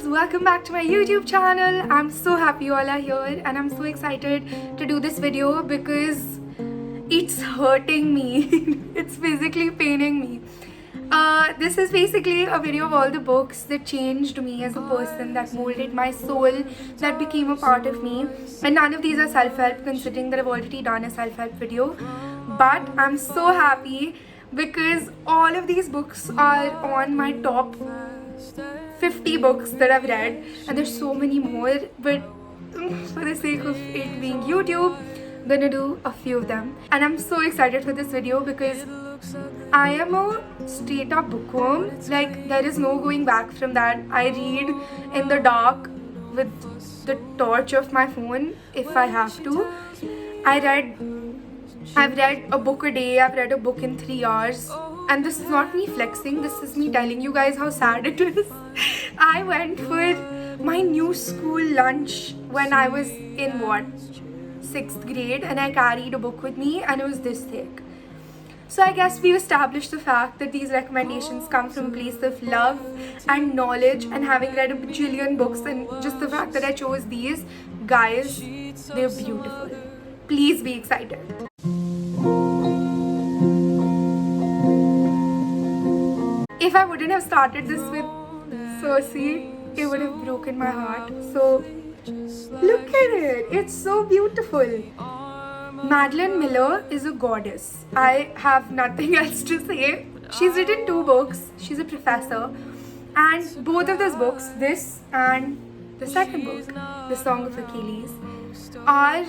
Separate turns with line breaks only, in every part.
welcome back to my YouTube channel. I'm so happy you all are here and I'm so excited to do this video because it's hurting me. It's physically paining me. This is basically a video of all the books that changed me as a person, that molded my soul, that became a part of me. And none of these are self-help, considering that I've already done a self-help video. But I'm so happy because all of these books are on my top 50 books that I've read, and there's so many more, but for the sake of it being YouTube, I'm gonna do a few of them. And I'm so excited for this video because I am a straight up bookworm. Like, there is no going back from that. I read in the dark with the torch of my phone if I have to. I've read a book a day. I've read a book in 3 hours. And this is not me flexing, this is me telling you guys how sad it is. I went for my new school lunch when I was in 6th grade, and I carried a book with me and it was this thick. So I guess we established the fact that these recommendations come from a place of love and knowledge, and having read a bajillion books, and just the fact that I chose these, guys, they're beautiful. Please be excited. If I wouldn't have started this with Circe, it would have broken my heart. So, look at it. It's so beautiful. Madeline Miller is a goddess. I have nothing else to say. She's written 2 books. She's a professor. And both of those books, this and the second book, The Song of Achilles, are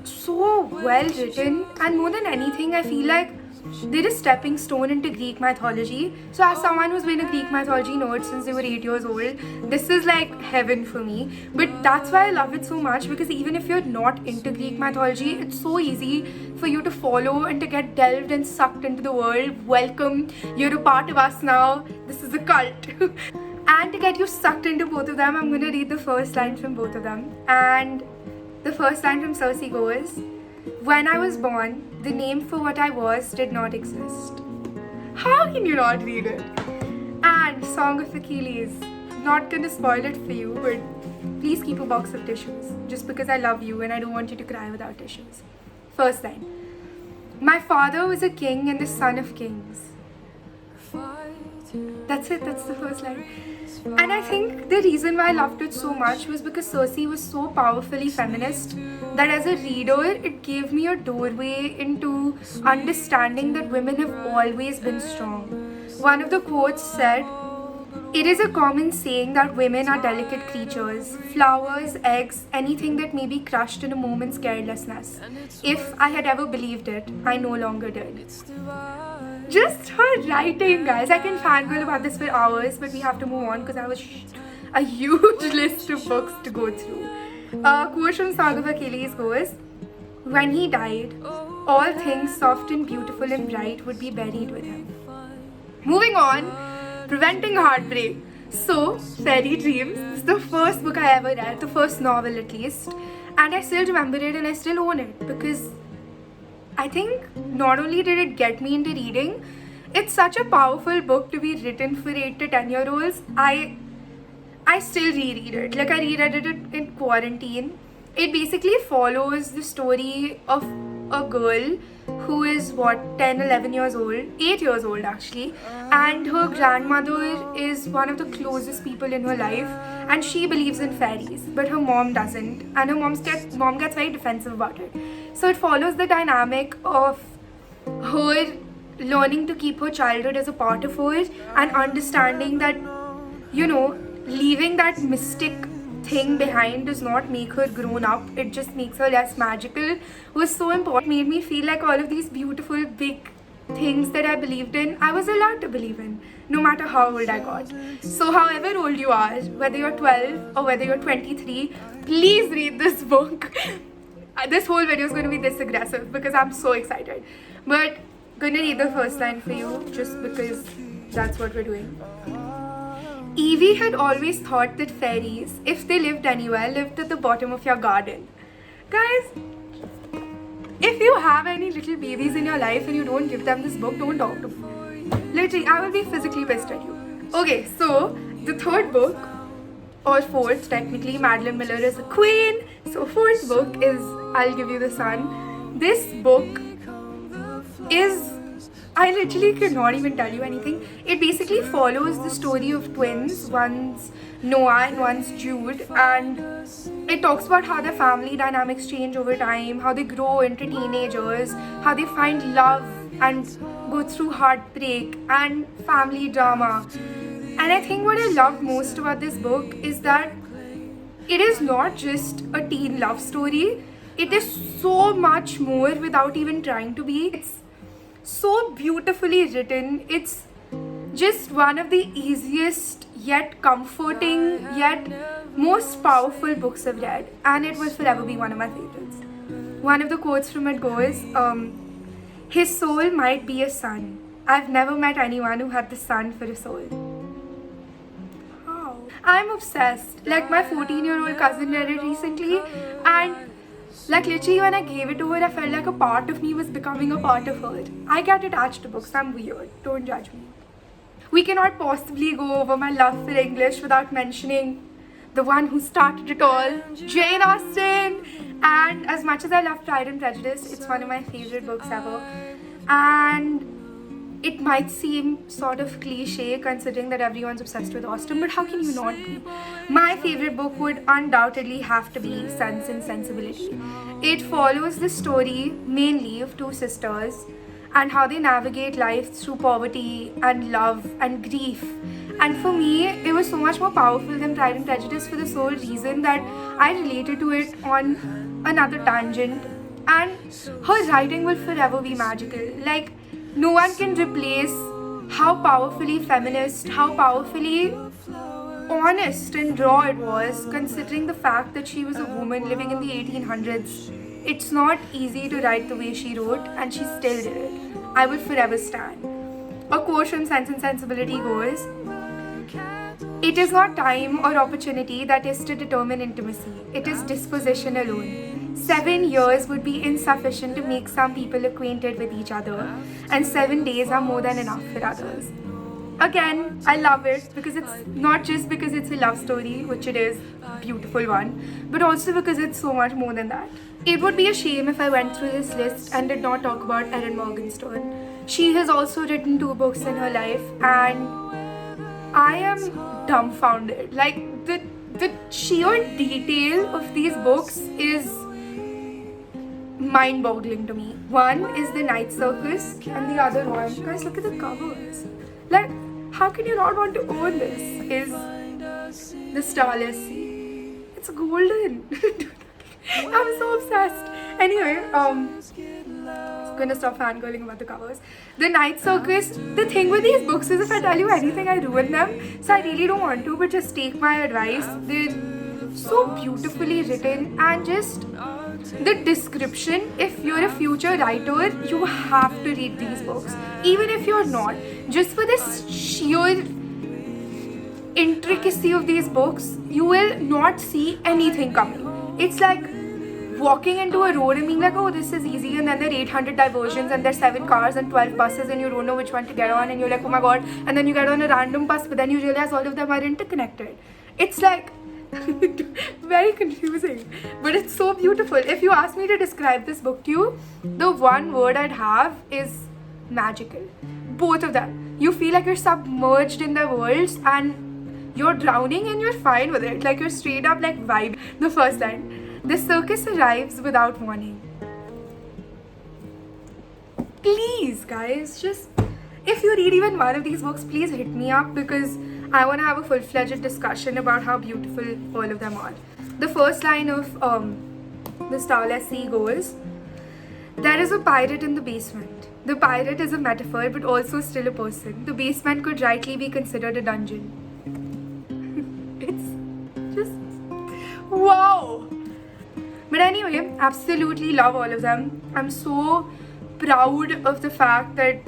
so well written. And more than anything, I feel like they're a stepping stone into Greek mythology. So as someone who's been a Greek mythology nerd since they were 8 years old, this is like heaven for me. But that's why I love it so much, because even if you're not into Greek mythology, it's so easy for you to follow and to get delved and sucked into the world. Welcome, you're a part of us now. This is a cult. And to get you sucked into both of them, I'm going to read the first line from both of them. And the first line from Circe goes, "When I was born, the name for what I was did not exist." How can you not read it? And Song of Achilles. Not gonna spoil it for you, but please keep a box of tissues, just because I love you and I don't want you to cry without tissues. First line. "My father was a king and the son of kings." That's it, that's the first line. And I think the reason why I loved it so much was because Circe was so powerfully feminist that as a reader, it gave me a doorway into understanding that women have always been strong. One of the quotes said, "It is a common saying that women are delicate creatures, flowers, eggs, anything that may be crushed in a moment's carelessness. If I had ever believed it, I no longer did." Just her writing, guys. I can fangirl about this for hours, but we have to move on because I have a huge list of books to go through. Quote from Song of Achilles goes, "When he died, all things soft and beautiful and bright would be buried with him." Moving on, Preventing Heartbreak. So, Fairy Dreams is the first book I ever read, the first novel at least, and I still remember it and I still own it because I think not only did it get me into reading, it's such a powerful book to be written for 8 to 10-year-olds. I still reread it. Like, I reread it in quarantine. It basically follows the story of a girl who is 10, 11 years old, 8 years old actually, and her grandmother is one of the closest people in her life, and she believes in fairies, but her mom doesn't, and her mom gets very defensive about it. So it follows the dynamic of her learning to keep her childhood as a part of her, and understanding that, you know, leaving that mystic thing behind does not make her grown up, it just makes her less magical, was so important. It made me feel like all of these beautiful big things that I believed in, I was allowed to believe in, no matter how old I got. So however old you are, whether you're 12 or whether you're 23, please read this book. This whole video is going to be this aggressive because I'm so excited. But I'm going to read the first line for you just because that's what we're doing. "Evie had always thought that fairies, if they lived anywhere, lived at the bottom of your garden." Guys, if you have any little babies in your life and you don't give them this book, don't talk to me. Literally, I will be physically pissed at you. Okay, so the third book or fourth technically. Madeline Miller is a queen. So fourth book is I'll Give You the Sun. This book is, I literally cannot even tell you anything. It basically follows the story of twins, one's Noah and one's Jude, and it talks about how their family dynamics change over time, how they grow into teenagers, how they find love and go through heartbreak and family drama. And I think what I loved most about this book is that it is not just a teen love story. It is so much more without even trying to be. It's so beautifully written. It's just one of the easiest yet comforting yet most powerful books I've read, and it will forever be one of my favorites. One of the quotes from it goes, his soul might be a sun. I've never met anyone who had the sun for a soul. Wow. I'm obsessed. Like, my 14-year-old cousin read it recently, and like literally when I gave it to her, I felt like a part of me was becoming a part of her. I get attached to books. I'm weird. Don't judge me. We cannot possibly go over my love for English without mentioning the one who started it all, Jane Austen. And as much as I love Pride and Prejudice, it's one of my favorite books ever. And it might seem sort of cliche considering that everyone's obsessed with Austen, but how can you not be? My favorite book would undoubtedly have to be Sense and Sensibility. It follows the story mainly of two sisters and how they navigate life through poverty and love and grief. And for me, it was so much more powerful than Pride and Prejudice for the sole reason that I related to it on another tangent. And her writing will forever be magical. Like, no one can replace how powerfully feminist, how powerfully honest and raw it was, considering the fact that she was a woman living in the 1800s. It's not easy to write the way she wrote, and she still did it. I will forever stand. A quote from Sense and Sensibility goes, it is not time or opportunity that is to determine intimacy. It is disposition alone. 7 years would be insufficient to make some people acquainted with each other, and 7 days are more than enough for others. Again, I love it because it's not just because it's a love story, which it is, a beautiful one, but also because it's so much more than that. It would be a shame if I went through this list and did not talk about Erin Morgenstern. She has also written 2 books in her life, and I am dumbfounded. Like, the sheer detail of these books is mind-boggling to me. One is The Night Circus, and the other one, guys, look at the covers. Like, how can you not want to own this? Is The Starless Sea. It's golden. I'm so obsessed. Anyway, I'm gonna stop fangirling about the covers. The Night Circus, the thing with these books is if I tell you anything, I ruin them. So I really don't want to, but just take my advice. They're so beautifully written, and just the description. If you're a future writer, you have to read these books. Even if you're not, just for this sheer intricacy of these books, you will not see anything coming. It's like walking into a road and being like, oh, this is easy, and then there are 800 diversions and there's 7 cars and 12 buses and you don't know which one to get on, and you're like, oh my god, and then you get on a random bus, but then you realize all of them are interconnected. It's like very confusing, but it's so beautiful. If you ask me to describe this book to you, the one word I'd have is magical. Both of them. You feel like you're submerged in their worlds and you're drowning and you're fine with it. Like, you're straight up like vibe. The first line, the circus arrives without warning. Please guys, just if you read even one of these books, please hit me up, because I want to have a full-fledged discussion about how beautiful all of them are. The first line of The Starless Sea goes, there is a pirate in the basement. The pirate is a metaphor, but also still a person. The basement could rightly be considered a dungeon. It's just wow. But anyway, absolutely love all of them. I'm so proud of the fact that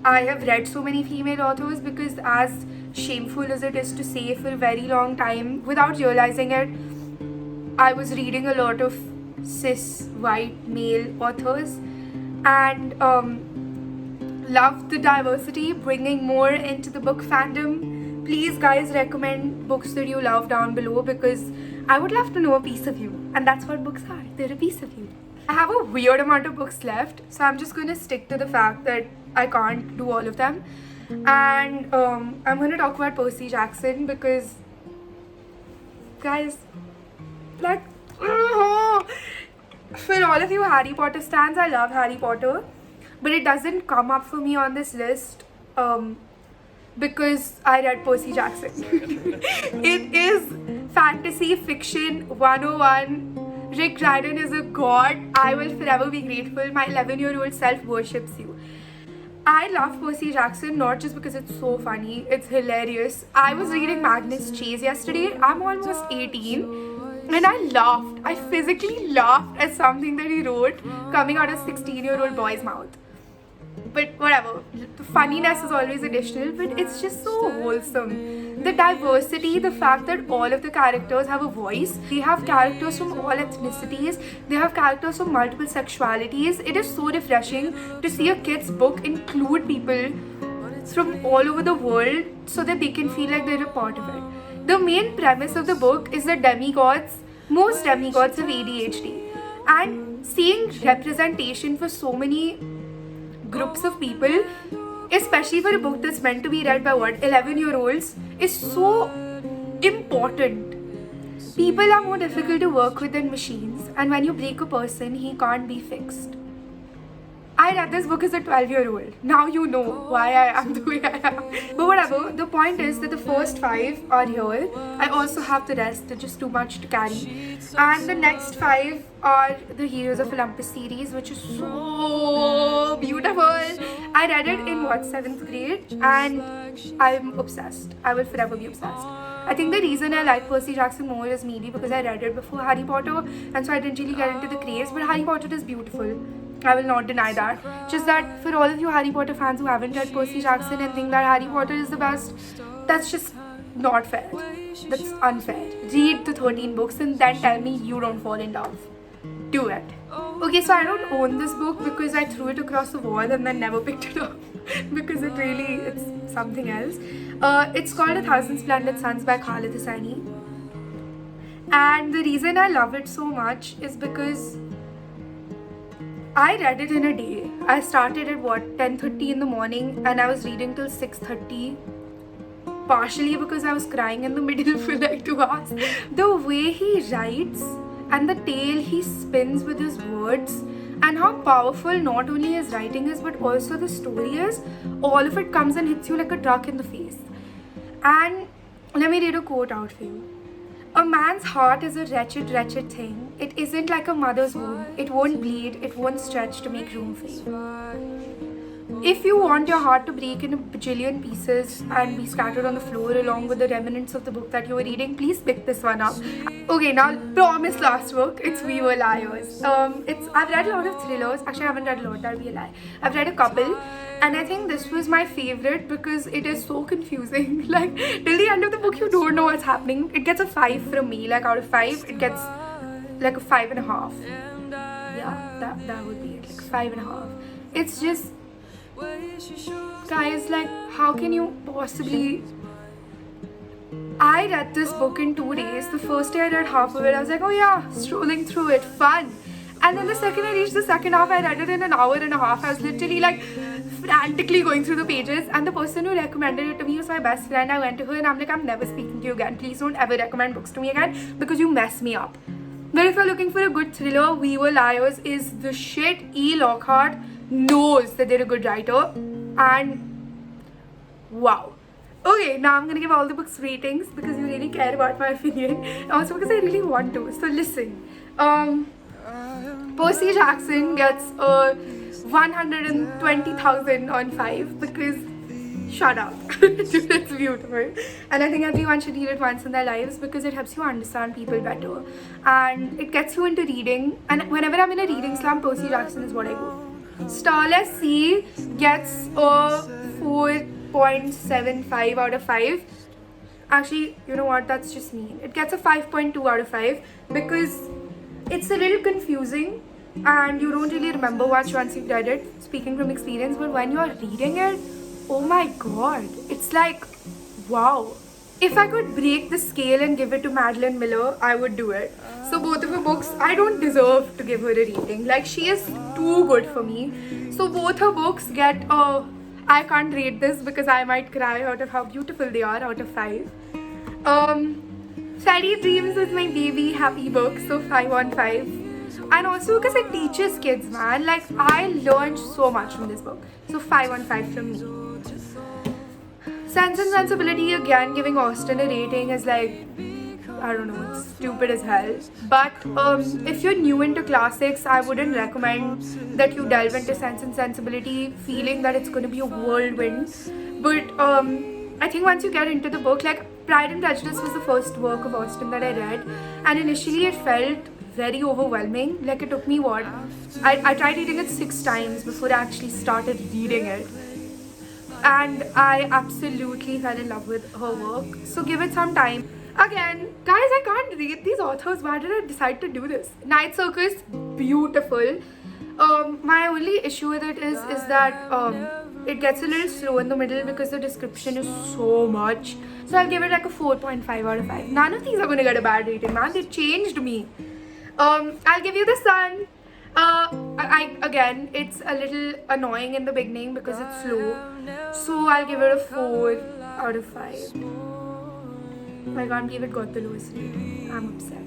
I have read so many female authors, because as shameful as it is to say, for a very long time, without realizing it, I was reading a lot of cis white male authors, and loved the diversity, bringing more into the book fandom. please guys recommend books that you love down below, because I would love to know a piece of you, and that's what books are. They're a piece of you. I have a weird amount of books left, so I'm just going to stick to the fact that I can't do all of them. And I'm going to talk about Percy Jackson because, guys, like, for all of you Harry Potter stans, I love Harry Potter, but it doesn't come up for me on this list because I read Percy Jackson. It is fantasy fiction 101. Rick Riordan is a god. I will forever be grateful. My 11-year-old self worships you. I love Percy Jackson not just because it's so funny, it's hilarious. I was reading Magnus Chase yesterday. I'm almost 18 and I laughed. I physically laughed at something that he wrote coming out of a 16-year-old boy's mouth. But whatever, the funniness is always additional, but it's just so wholesome. The diversity, the fact that all of the characters have a voice, they have characters from all ethnicities, they have characters from multiple sexualities. It is so refreshing to see a kid's book include people from all over the world so that they can feel like they're a part of it. The main premise of the book is that most demigods have ADHD, and seeing representation for so many groups of people, especially for a book that's meant to be read by 11-year-olds, is so important. People are more difficult to work with than machines, and when you break a person, he can't be fixed. I read this book as a 12-year-old. Now you know why I am the way I am. But whatever, the point is that the first 5 are here. I also have the rest, they're just too much to carry. And the next 5 are the Heroes of Olympus series, which is so beautiful. I read it in 7th grade, and I'm obsessed. I will forever be obsessed. I think the reason I like Percy Jackson more is maybe because I read it before Harry Potter, and so I didn't really get into the craze, but Harry Potter is beautiful. I will not deny that. Just that for all of you Harry Potter fans who haven't read Percy Jackson and think that Harry Potter is the best, that's just not fair. That's unfair. Read the 13 books and then tell me you don't fall in love. Do it. Okay, so I don't own this book because I threw it across the wall and then never picked it up because it's something else. It's called A Thousand Splendid Suns by Khaled Hosseini. And the reason I love it so much is because I read it in a day. I started at 10:30 in the morning and I was reading till 6:30. Partially because I was crying in the middle for like 2 hours. The way he writes and the tale he spins with his words, and how powerful not only his writing is but also the story is, all of it comes and hits you like a truck in the face. And let me read a quote out for you. A man's heart is a wretched, wretched thing. It isn't like a mother's womb. It won't bleed, it won't stretch to make room for you. If you want your heart to break in a bajillion pieces and be scattered on the floor along with the remnants of the book that you were reading, please pick this one up. Okay, now promise last book. It's We Were Liars. I've read a lot of thrillers. Actually, I haven't read a lot, that'll be a lie. I've read a couple, and I think this was my favorite because it is so confusing. Like, till the end of the book, you don't know what's happening. It gets a 5 from me. Like, out of 5, it gets like a 5.5. Yeah, that would be it. Like 5.5. It's just, guys, like, how can you possibly... I read this book in 2 days. The first day I read half of it, I was like, oh yeah, strolling through it, fun. And then the second I reached the second half, I read it in an hour and a half. I was literally like frantically going through the pages, and the person who recommended it to me was my best friend. I went to her and I'm like, I'm never speaking to you again. Please don't ever recommend books to me again because you mess me up. But if you're looking for a good thriller, We Were Liars is the shit. E. Lockhart knows that they're a good writer, and wow. Okay, now I'm gonna give all the books ratings because you really care about my opinion, and also because I really want to. So listen, Percy Jackson gets a 120,000 on 5 because shut up. Dude, it's beautiful. And I think everyone should read it once in their lives because it helps you understand people better. And it gets you into reading. And whenever I'm in a reading slump, Percy Jackson is what I go. Starless Sea gets a 4.75 out of 5. Actually, you know what? That's just mean. It gets a 5.2 out of 5 because it's a little confusing and you don't really remember much once you've read it, speaking from experience. But when you're reading it, oh my god, it's like wow. If I could break the scale and give it to Madeline Miller, I would do it. So both of her books, I don't deserve to give her a rating. Like, she is too good for me. So both her books get a, I can't rate this because I might cry out of how beautiful they are, out of 5. Fairy Dreams is my baby happy book, so 5 on 5. And also because it teaches kids, man. Like, I learned so much from this book. So 5 on 5 from me. Sense and Sensibility, again, giving Austen a rating is like, I don't know, it's stupid as hell. But if you're new into classics, I wouldn't recommend that you delve into Sense and Sensibility feeling that it's going to be a whirlwind. But I think once you get into the book, like, Pride and Prejudice was the first work of Austen that I read, and initially it felt very overwhelming. Like, it took me I tried reading it 6 times before I actually started reading it. And I absolutely fell in love with her work. So give it some time. Again, guys, I can't read these authors. Why did I decide to do this? Night Circus, beautiful. My only issue with it is that it gets a little slow in the middle because the description is so much. So I'll give it like a 4.5 out of 5. None of these are gonna get a bad rating, man. They changed me. I'll give you The Sun. Again, it's a little annoying in the beginning because it's slow. So I'll give it a 4 out of 5. I can't believe it got the lowest rating. I'm upset.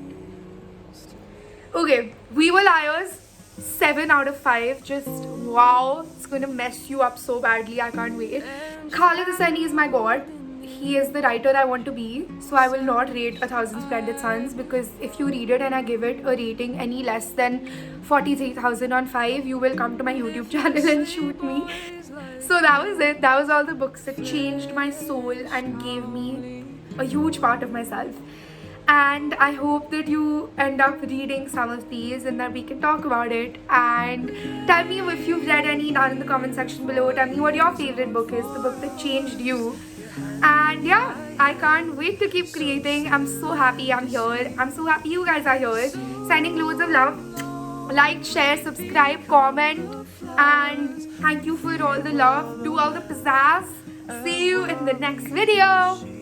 Okay, We Were Liars, 7 out of 5. Just wow, it's gonna mess you up so badly. I can't wait. Khaled Hosseini is my god. He is the writer I want to be, so I will not rate 1,000 Splendid Suns, because if you read it and I give it a rating any less than 43,000 on 5, you will come to my YouTube channel and shoot me. So that was it. That was all the books that changed my soul and gave me a huge part of myself. And I hope that you end up reading some of these and that we can talk about it. And tell me if you've read any down in the comment section below. Tell me what your favorite book is, the book that changed you. And yeah, I can't wait to keep creating. I'm so happy I'm here. I'm so happy you guys are here. Sending loads of love. Like, share, subscribe, comment. And thank you for all the love. Do all the pizzazz. See you in the next video.